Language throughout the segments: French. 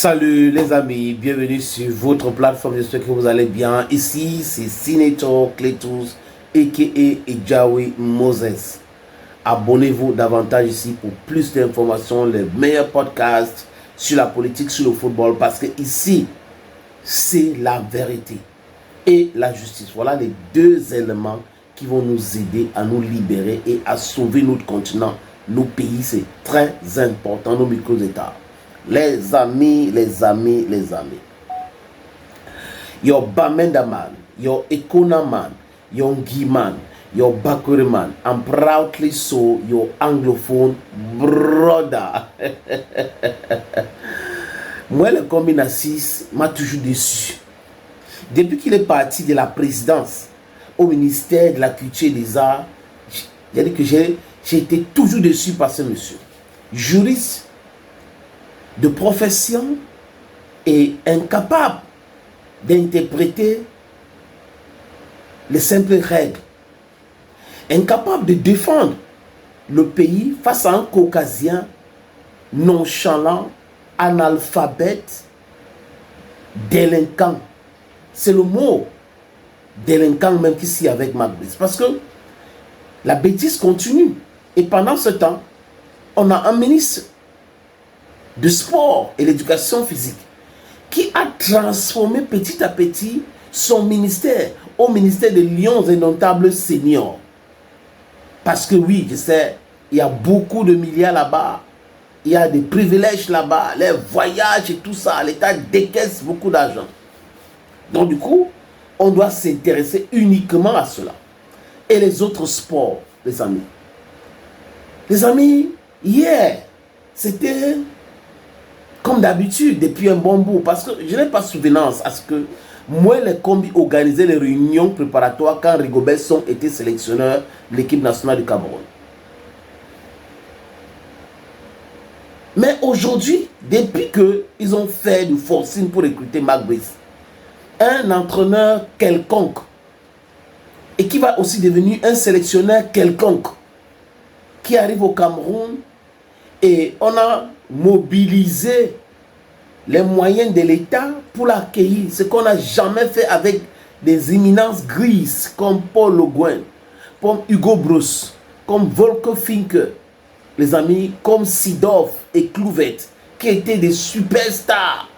Salut les amis, bienvenue sur votre plateforme, j'espère que vous allez bien. Ici c'est Senator Cletus a.k.a. Ejawe Moses. Abonnez-vous davantage ici pour plus d'informations, les meilleurs podcasts sur la politique, sur le football, parce que ici c'est la vérité et la justice. Voilà les deux éléments qui vont nous aider à nous libérer et à sauver notre continent, nos pays. C'est très important, nos micro-états. Les amis. Your Bamenda man, your Ekona man, your Ngi man, your Bakuri man, I'm proudly so your Anglophone brother. Moi, le combine 6 m'a toujours déçu. Depuis qu'il est parti de la présidence au ministère de la Culture et des Arts, j'ai été toujours déçu par ce monsieur. Juriste de profession et incapable d'interpréter les simples règles, incapable de défendre le pays face à un caucasien nonchalant, analphabète, délinquant. C'est le mot délinquant même qu'ici avec Magbis, parce que la bêtise continue. Et pendant ce temps, on a un ministre de sport et l'éducation physique qui a transformé petit à petit son ministère au ministère des Lions Indomptables Seniors. Parce que oui, je sais, il y a beaucoup de milliards là-bas, il y a des privilèges là-bas, les voyages et tout ça, l'État décaisse beaucoup d'argent. Donc du coup, on doit s'intéresser uniquement à cela. Et les autres sports, les amis. Les amis, hier, c'était comme d'habitude, depuis un bon bout, parce que je n'ai pas souvenance à ce que moi, les combis organisaient les réunions préparatoires quand Rigobert Song était sélectionneur de l'équipe nationale du Cameroun. Mais aujourd'hui, depuis qu'ils ont fait du forcing pour recruter Marc Brice, un entraîneur quelconque, et qui va aussi devenir un sélectionneur quelconque, qui arrive au Cameroun, et on a mobilisé les moyens de l'État pour l'accueillir, ce qu'on n'a jamais fait avec des éminences grises comme Paul Le Guen, comme Hugo Bruce, comme Volker Finke, les amis, comme Sidorf et Clouvet, qui étaient des superstars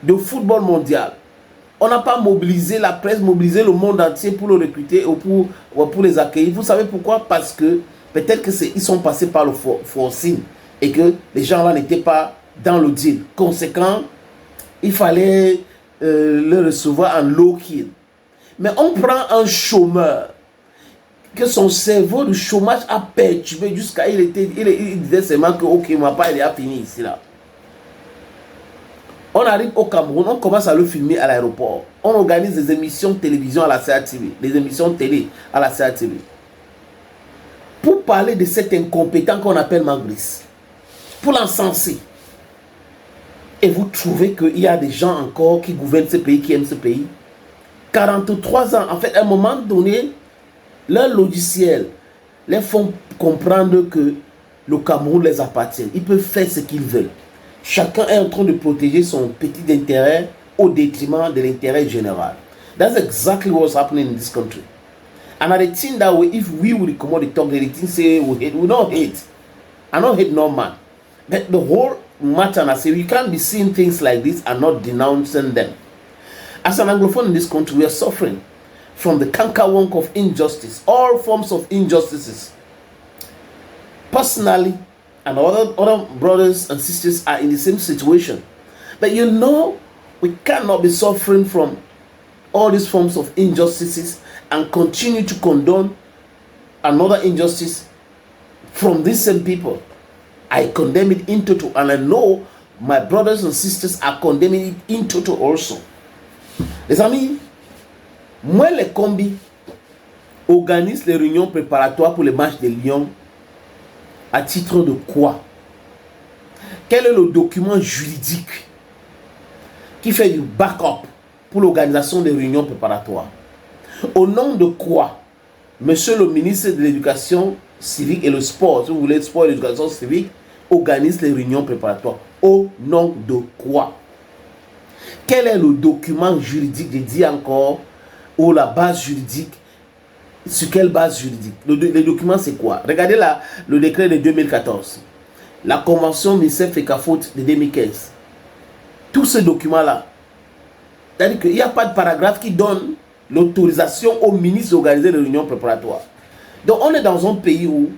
de football mondial. On n'a pas mobilisé la presse, mobilisé le monde entier pour le recruter ou pour les accueillir. Vous savez pourquoi? Parce que peut-être qu'ils sont passés par le forcing et que les gens là n'étaient pas dans le deal. Conséquent, il fallait le recevoir en low-kill. Mais on prend un chômeur que son cerveau de chômage a perturbé jusqu'à il disait seulement que ok, ma part il a fini ici là. On arrive au Cameroun, on commence à le filmer à l'aéroport. On organise des émissions de télévision à la CATV, des émissions de télé à la CATV. Pour parler de cet incompétent qu'on appelle Magris, pour l'encenser. Et vous trouvez qu'il y a des gens encore qui gouvernent ce pays, qui aiment ce pays. 43 ans, en fait, à un moment donné, leur logiciel les font comprendre que le Cameroun les appartient. Ils peuvent faire ce qu'ils veulent. Chacun est en train de protéger son petit intérêt au détriment de l'intérêt général. That's exactly what's happening in this country. And I think that way, if we would come out the talk, they think say we hate, we don't hate. I don't hate no man. But the whole matter, and I say we can't be seeing things like this and not denouncing them. As an Anglophone in this country, we are suffering from the cankerworm of injustice, all forms of injustices. Personally, and other brothers and sisters are in the same situation. But you know, we cannot be suffering from all these forms of injustices and continue to condone another injustice from these same people. I condemn it in total, and I know my brothers and sisters are condemning it in total also. Les amis, moi les combis organisent les réunions préparatoires pour les matchs de Lyon à titre de quoi? Quel est le document juridique qui fait du backup pour l'organisation des réunions préparatoires? Au nom de quoi Monsieur le ministre de l'Éducation civique et le sport, si vous voulez, sport et l'éducation civique, organise les réunions préparatoires. Au nom de quoi? Quel est le document juridique, je dis encore, ou la base juridique? Sur quelle base juridique? Le document, c'est quoi? Regardez là, le décret de 2014. La convention MICEF-FECAFOOT de 2015. Tous ces documents-là. C'est-à-dire qu'il n'y a pas de paragraphe qui donne l'autorisation au ministre d'organiser les réunions préparatoires. Donc, on est dans un pays où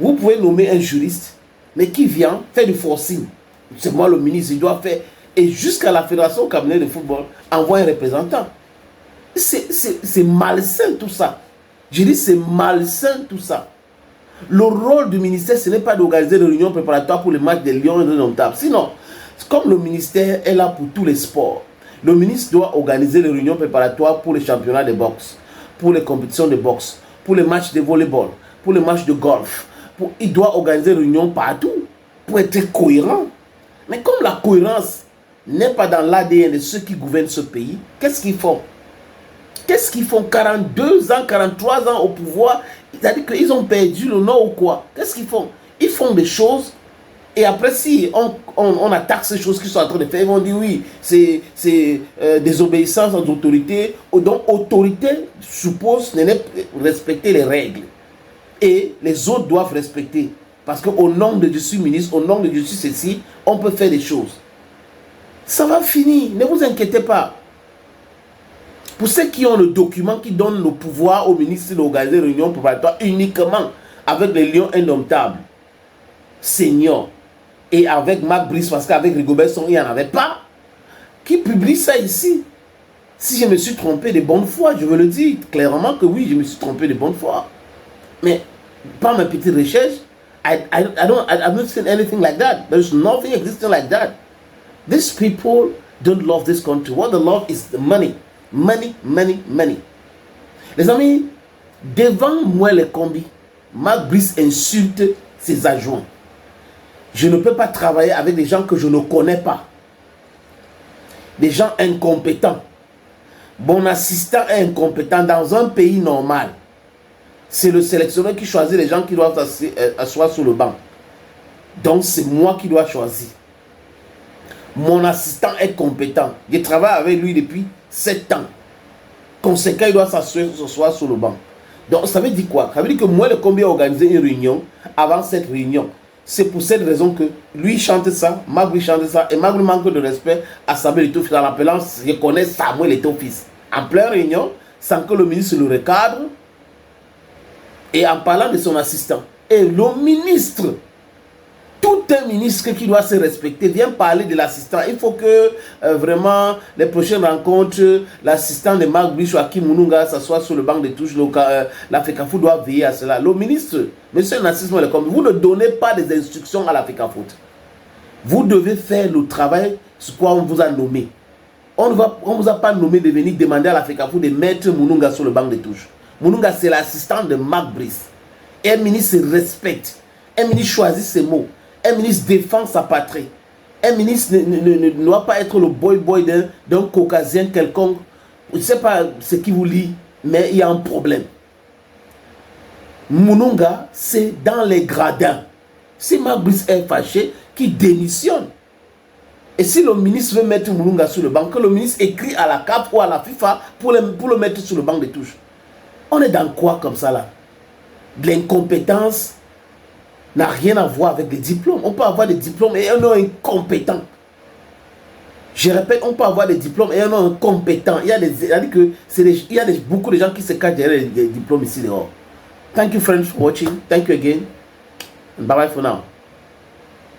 vous pouvez nommer un juriste, mais qui vient faire du forcing. C'est moi le ministre, il doit faire. Et jusqu'à la Fédération camerounaise de football envoie un représentant. C'est malsain tout ça. Je dis c'est malsain tout ça. Le rôle du ministère, ce n'est pas d'organiser des réunions préparatoires pour les matchs des Lions et des Indomptables. Sinon, comme le ministère est là pour tous les sports, le ministre doit organiser les réunions préparatoires pour les championnats de boxe, pour les compétitions de boxe, pour les matchs de volleyball, pour les matchs de golf. Il doit organiser des réunions partout pour être cohérent. Mais comme la cohérence n'est pas dans l'ADN de ceux qui gouvernent ce pays, qu'est-ce qu'ils font? Qu'est-ce qu'ils font? 42 ans, 43 ans au pouvoir, c'est-à-dire qu'ils ont perdu le nord ou quoi? Qu'est-ce qu'ils font? Ils font des choses et après si on attaque ces choses qu'ils sont en train de faire, ils vont dire oui, c'est désobéissance aux autorités. Donc autorité suppose respecter les règles et les autres doivent respecter. Parce qu'au nom de je suis ministre, au nom de je suis ceci, on peut faire des choses. Ça va finir, ne vous inquiétez pas. Pour ceux qui ont le document qui donne le pouvoir au ministre d'organiser une réunion préparatoire uniquement avec les Lions indomptables, seniors, et avec Marc Brice, parce qu'avec Rigobert Song, il n'y en avait pas, qui publie ça ici. Si je me suis trompé de bonne foi, je veux le dire clairement que oui, je me suis trompé de bonne foi. Mais par ma petite recherche, I've not seen anything like that. There's nothing existing like that. These people don't love this country. What they love is the money. Money, money, money. Les amis, devant moi les combis, Marc Brice insulte ses adjoints. Je ne peux pas travailler avec des gens que je ne connais pas. Des gens incompétents. Mon assistant est incompétent dans un pays normal. C'est le sélectionneur qui choisit les gens qui doivent s'asseoir sur le banc. Donc c'est moi qui dois choisir. Mon assistant est compétent. Je travaille avec lui depuis 7 ans. Conséquent, il doit s'asseoir sur le banc. Donc ça veut dire quoi? Ça veut dire que moi, le combien organisé une réunion avant cette réunion. C'est pour cette raison que lui chante ça, Magui chante ça, et Magui manque de respect à Samuel Eto'o en l'appelant, je connais Samuel Eto'o fils. En pleine réunion, sans que le ministre le recadre, et en parlant de son assistant. Et le ministre, tout un ministre qui doit se respecter, vient parler de l'assistant. Il faut que vraiment, les prochaines rencontres, l'assistant de Marc Brice, Joachim Mununga, s'assoit sur le banc de touche. La FECAFOOT doit veiller à cela. Le ministre, monsieur Nassis Molekom, vous ne donnez pas des instructions à la FECAFOOT. Vous devez faire le travail sur quoi on vous a nommé. On ne vous a pas nommé de venir demander à la FECAFOOT de mettre Mununga sur le banc de touche. Mununga, c'est l'assistant de Marc Brice. Et un ministre se respecte. Un ministre choisit ses mots. Un ministre défend sa patrie. Un ministre ne doit pas être le boy d'un caucasien quelconque. Je ne sais pas ce qui vous lie, mais il y a un problème. Mununga, c'est dans les gradins. Si Marc Brice est fâché, qu'il démissionne. Et si le ministre veut mettre Mununga sur le banc, que le ministre écrit à la CAF ou à la FIFA pour le mettre sur le banc de touche. On est dans quoi comme ça là? De l'incompétence n'a rien à voir avec des diplômes. On peut avoir des diplômes et un homme incompétent. Je répète, on peut avoir des diplômes et un homme incompétent. Il y a beaucoup de gens qui se cachent derrière les diplômes ici dehors. Thank you friends for watching. Thank you again. And bye bye for now.